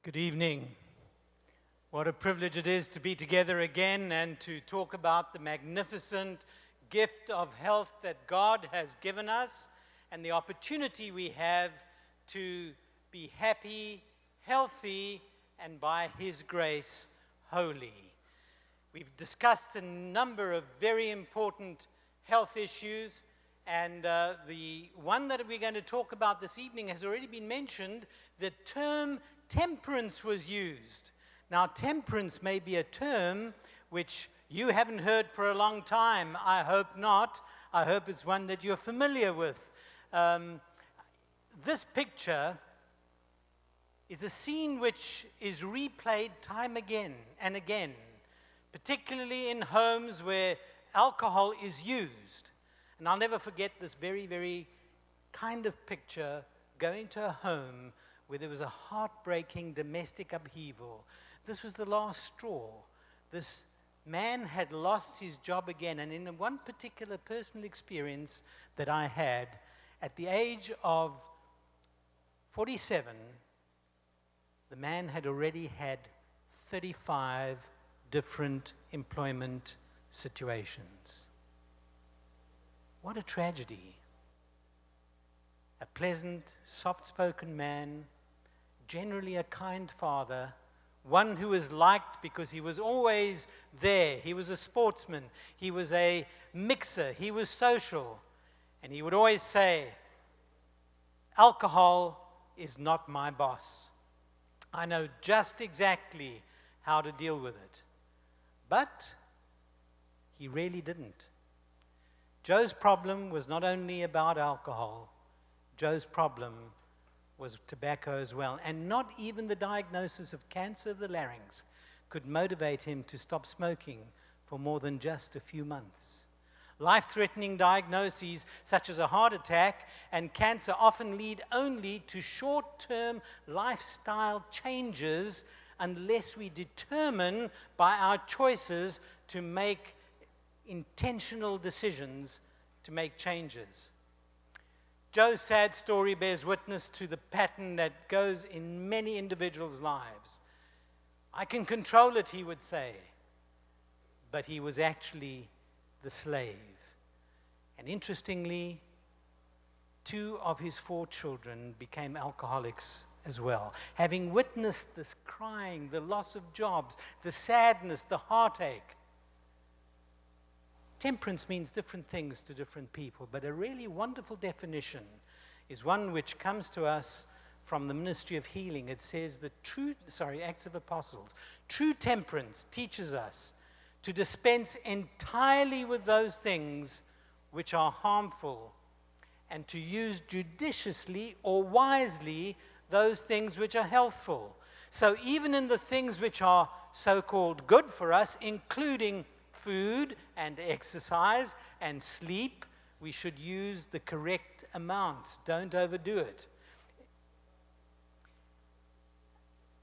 Good evening. What a privilege it is to be together again and to talk about the magnificent gift of health that God has given us and the opportunity we have to be happy, healthy, and by His grace, holy. We've discussed a number of very important health issues, and the one that we're going to talk about this evening has already been mentioned. The term temperance was used. Now, temperance may be a term which you haven't heard for a long time. I hope not. I hope it's one that you're familiar with. This picture is a scene which is replayed time again and again, particularly in homes where alcohol is used. And I'll never forget this very, very kind of picture going to a home where there was a heartbreaking domestic upheaval. This was the last straw. This man had lost his job again, and in one particular personal experience that I had, at the age of 47, the man had already had 35 different employment situations. What a tragedy. A pleasant, soft-spoken man, generally a kind father, one who was liked because he was always there. He was a sportsman. He was a mixer. He was social. And he would always say, "Alcohol is not my boss. I know just exactly how to deal with it." But he really didn't. Joe's problem was not only about alcohol. Joe's problem was tobacco as well. And not even the diagnosis of cancer of the larynx could motivate him to stop smoking for more than just a few months. Life-threatening diagnoses such as a heart attack and cancer often lead only to short-term lifestyle changes unless we determine by our choices to make intentional decisions to make changes. Joe's sad story bears witness to the pattern that goes in many individuals' lives. I can control it, he would say, but he was actually the slave. And interestingly, 2 of his 4 children became alcoholics as well. Having witnessed this crying, the loss of jobs, the sadness, the heartache. Temperance means different things to different people, but a really wonderful definition is one which comes to us from the ministry of healing. It says Acts of Apostles. True temperance teaches us to dispense entirely with those things which are harmful and to use judiciously or wisely those things which are healthful. So even in the things which are so-called good for us, including food and exercise and sleep, we should use the correct amounts. Don't overdo it.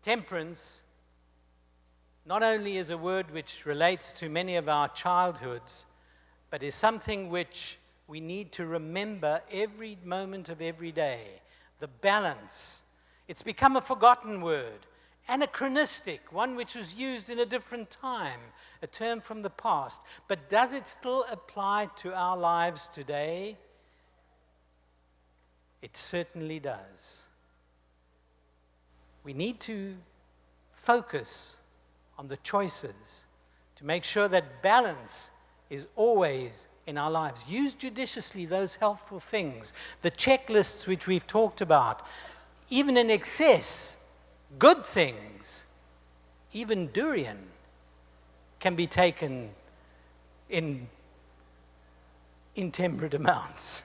Temperance not only is a word which relates to many of our childhoods, but is something which we need to remember every moment of every day. The balance. It's become a forgotten word. Anachronistic, one which was used in a different time, a term from the past. But does it still apply to our lives today? It certainly does. We need to focus on the choices to make sure that balance is always in our lives. Use judiciously those helpful things, the checklists which we've talked about, even in excess. Good things, even durian, can be taken in intemperate amounts.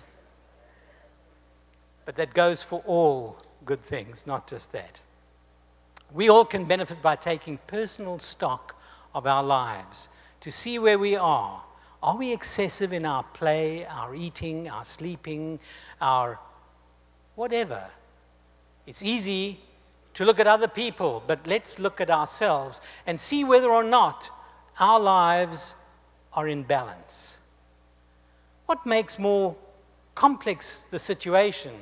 But that goes for all good things, not just that. We all can benefit by taking personal stock of our lives to see where we are. Are we excessive in our play, our eating, our sleeping, our whatever? It's easy to look at other people, but let's look at ourselves and see whether or not our lives are in balance. What makes more complex the situation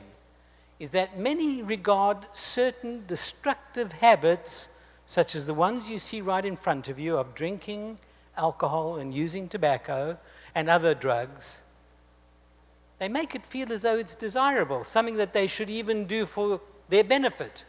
is that many regard certain destructive habits, such as the ones you see right in front of you, of drinking alcohol and using tobacco and other drugs. They make it feel as though it's desirable, something that they should even do for their benefit.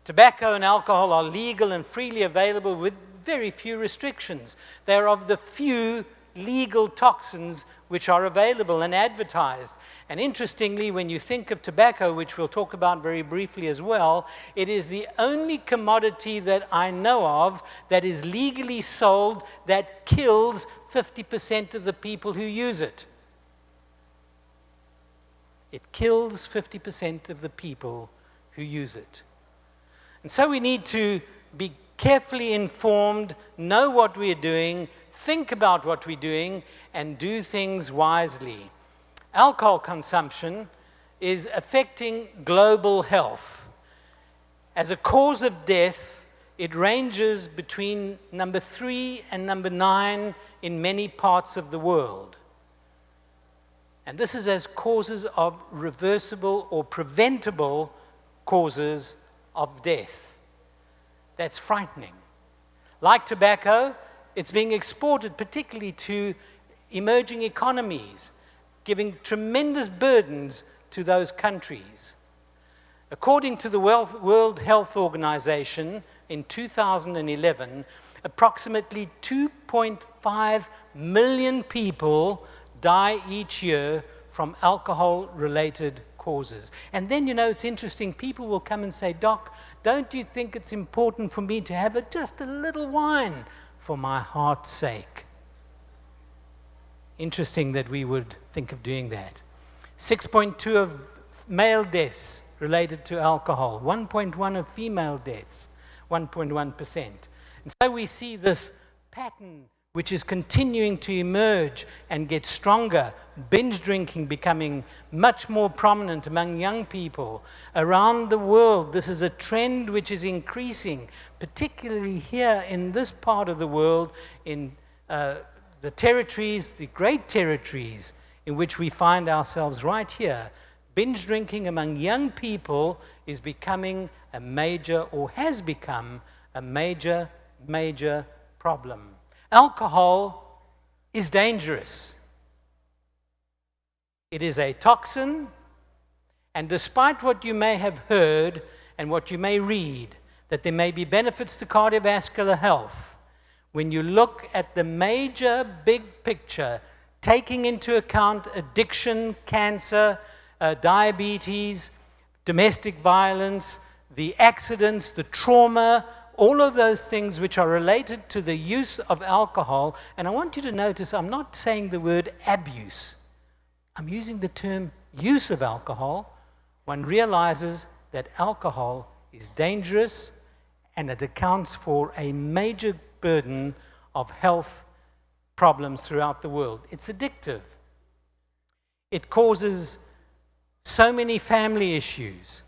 Tobacco and alcohol are legal and freely available with very few restrictions. They are of the few legal toxins which are available and advertised. And interestingly, when you think of tobacco, which we'll talk about very briefly as well, it is the only commodity that I know of that is legally sold that kills 50% of the people who use it. It kills 50% of the people who use it. And so we need to be carefully informed, know what we're doing, think about what we're doing, and do things wisely. Alcohol consumption is affecting global health. As a cause of death, it ranges between number 3 and number 9 in many parts of the world. And this is as causes of reversible or preventable causes of death. That's frightening. Like tobacco, it's being exported particularly to emerging economies, giving tremendous burdens to those countries. According to the World Health Organization, in 2011, approximately 2.5 million people die each year from alcohol-related causes. And then, it's interesting, people will come and say, "Doc, don't you think it's important for me to have just a little wine for my heart's sake?" Interesting that we would think of doing that. 6.2 of male deaths related to alcohol, 1.1 of female deaths, 1.1%. And so we see this pattern which is continuing to emerge and get stronger, binge drinking becoming much more prominent among young people. Around the world, this is a trend which is increasing, particularly here in this part of the world, in the territories, the great territories in which we find ourselves right here. Binge drinking among young people is becoming a major, or has become a major, major problem. Alcohol is dangerous. It is a toxin, and despite what you may have heard and what you may read, that there may be benefits to cardiovascular health, when you look at the major big picture, taking into account addiction, cancer, diabetes, domestic violence, the accidents, the trauma, all of those things which are related to the use of alcohol. And I want you to notice, I'm not saying the word abuse. I'm using the term use of alcohol. One realizes that alcohol is dangerous and it accounts for a major burden of health problems throughout the world. It's addictive. It causes so many family issues,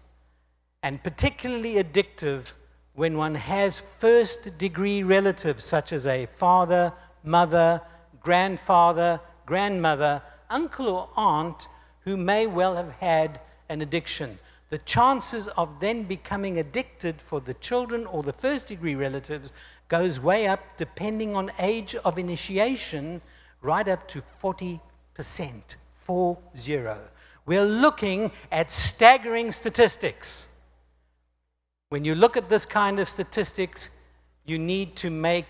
and particularly addictive when one has first-degree relatives such as a father, mother, grandfather, grandmother, uncle or aunt who may well have had an addiction. The chances of then becoming addicted for the children or the first-degree relatives goes way up, depending on age of initiation, right up to 40%, 40. We're looking at staggering statistics. When you look at this kind of statistics, you need to make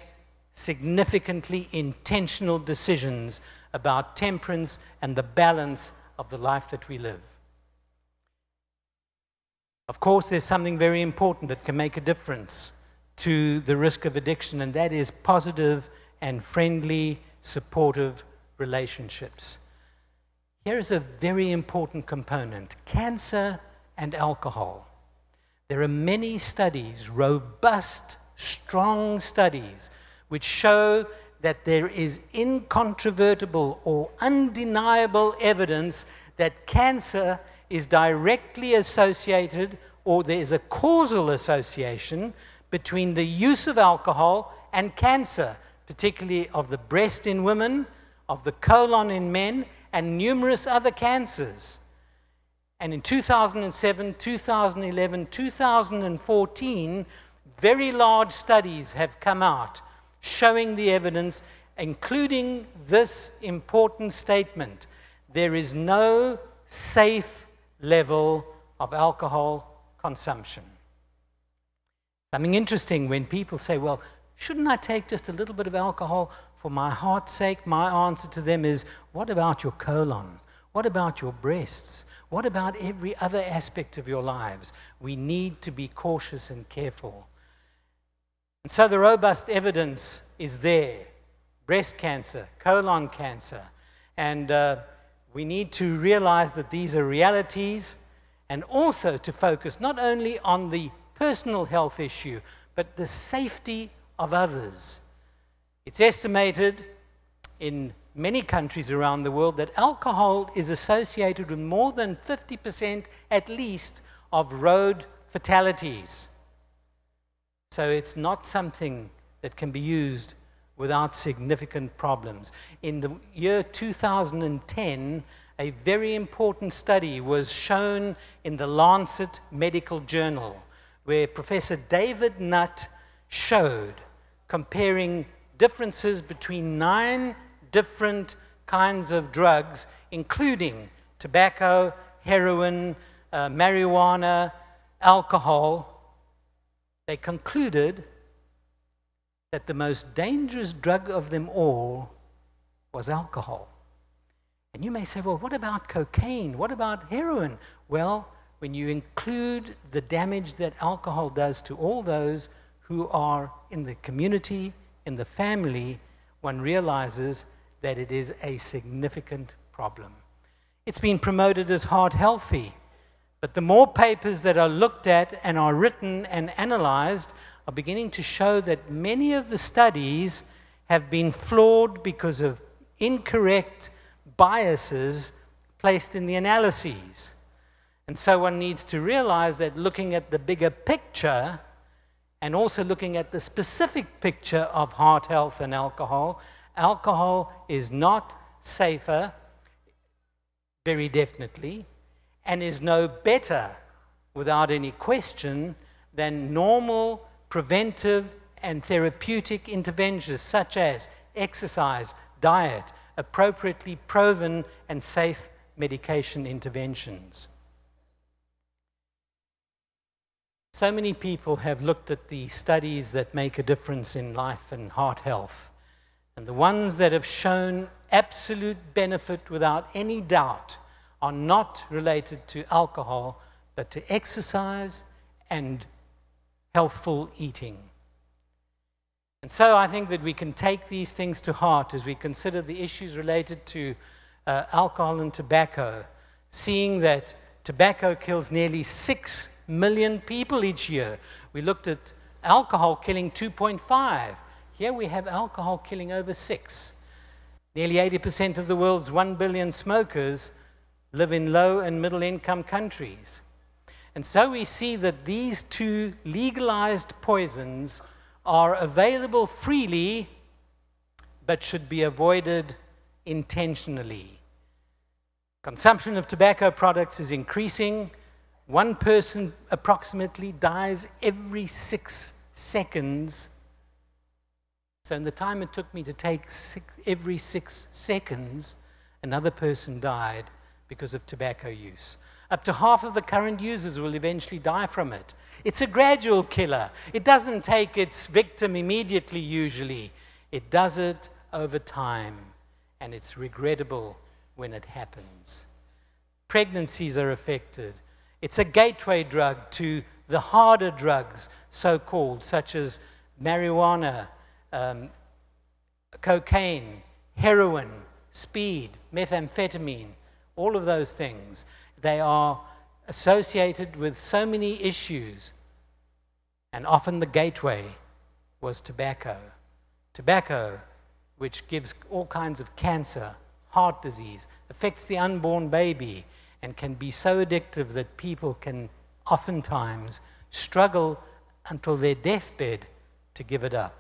significantly intentional decisions about temperance and the balance of the life that we live. Of course, there's something very important that can make a difference to the risk of addiction, and that is positive and friendly, supportive relationships. Here is a very important component: cancer and alcohol. There are many studies, robust, strong studies, which show that there is incontrovertible or undeniable evidence that cancer is directly associated, or there is a causal association between the use of alcohol and cancer, particularly of the breast in women, of the colon in men, and numerous other cancers. And in 2007, 2011, 2014, very large studies have come out showing the evidence, including this important statement: there is no safe level of alcohol consumption. Something interesting when people say, well, shouldn't I take just a little bit of alcohol for my heart's sake? My answer to them is, what about your colon? What about your breasts? What about every other aspect of your lives? We need to be cautious and careful. And so the robust evidence is there. Breast cancer, colon cancer. And we need to realize that these are realities, and also to focus not only on the personal health issue, but the safety of others. It's estimated in many countries around the world that alcohol is associated with more than 50% at least of road fatalities. So it's not something that can be used without significant problems. In the year 2010, a very important study was shown in the Lancet Medical Journal, where Professor David Nutt showed, comparing differences between 9 different kinds of drugs, including tobacco, heroin, marijuana, alcohol. They concluded that the most dangerous drug of them all was alcohol. And you may say, well, what about cocaine? What about heroin? Well, when you include the damage that alcohol does to all those who are in the community, in the family, one realizes that it is a significant problem. It's been promoted as heart healthy, but the more papers that are looked at and are written and analyzed are beginning to show that many of the studies have been flawed because of incorrect biases placed in the analyses. And so one needs to realize that looking at the bigger picture and also looking at the specific picture of heart health and alcohol, alcohol is not safer, very definitely, and is no better, without any question, than normal preventive and therapeutic interventions such as exercise, diet, appropriately proven and safe medication interventions. So many people have looked at the studies that make a difference in life and heart health. And the ones that have shown absolute benefit without any doubt are not related to alcohol, but to exercise and healthful eating. And so I think that we can take these things to heart as we consider the issues related to alcohol and tobacco, seeing that tobacco kills nearly 6 million people each year. We looked at alcohol killing 2.5. Here we have alcohol killing over 6. Nearly 80% of the world's 1 billion smokers live in low and middle income countries. And so we see that these two legalized poisons are available freely, but should be avoided intentionally. Consumption of tobacco products is increasing. 1 person approximately dies every 6 seconds. So in the time it took me to take every 6 seconds, another person died because of tobacco use. Up to half of the current users will eventually die from it. It's a gradual killer. It doesn't take its victim immediately usually. It does it over time, and it's regrettable when it happens. Pregnancies are affected. It's a gateway drug to the harder drugs, so-called, such as marijuana, cocaine, heroin, speed, methamphetamine, all of those things. They are associated with so many issues, and often the gateway was tobacco. Tobacco, which gives all kinds of cancer, heart disease, affects the unborn baby, and can be so addictive that people can oftentimes struggle until their deathbed to give it up.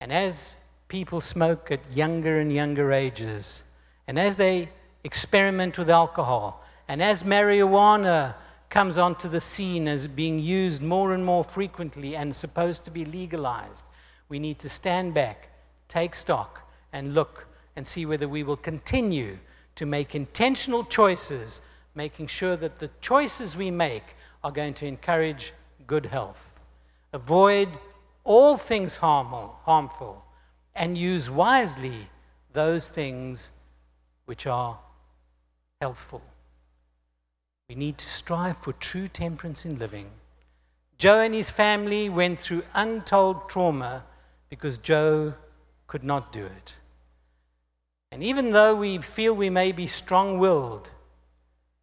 And as people smoke at younger and younger ages, and as they experiment with alcohol. And as marijuana comes onto the scene as being used more and more frequently and supposed to be legalized, we need to stand back, take stock, and look and see whether we will continue to make intentional choices, making sure that the choices we make are going to encourage good health. Avoid all things harmful, and use wisely those things which are healthful. We need to strive for true temperance in living. Joe and his family went through untold trauma because Joe could not do it. And even though we feel we may be strong-willed,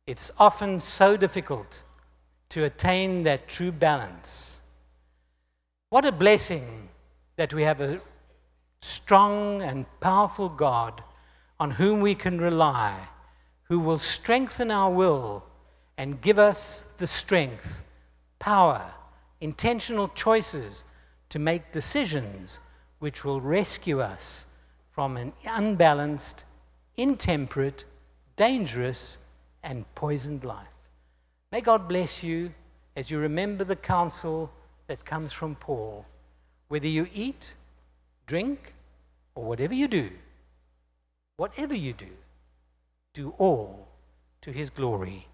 it's often so difficult to attain that true balance. What a blessing that we have a strong and powerful God on whom we can rely, who will strengthen our will and give us the strength, power, intentional choices to make decisions which will rescue us from an unbalanced, intemperate, dangerous, and poisoned life. May God bless you as you remember the counsel that comes from Paul. Whether you eat, drink, or whatever you do, do all to his glory.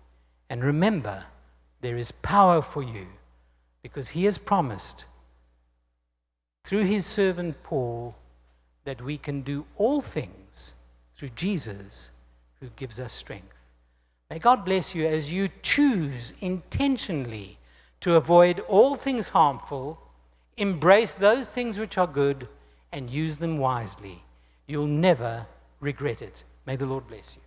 And remember, there is power for you because he has promised through his servant Paul that we can do all things through Jesus who gives us strength. May God bless you as you choose intentionally to avoid all things harmful, embrace those things which are good, and use them wisely. You'll never regret it. May the Lord bless you.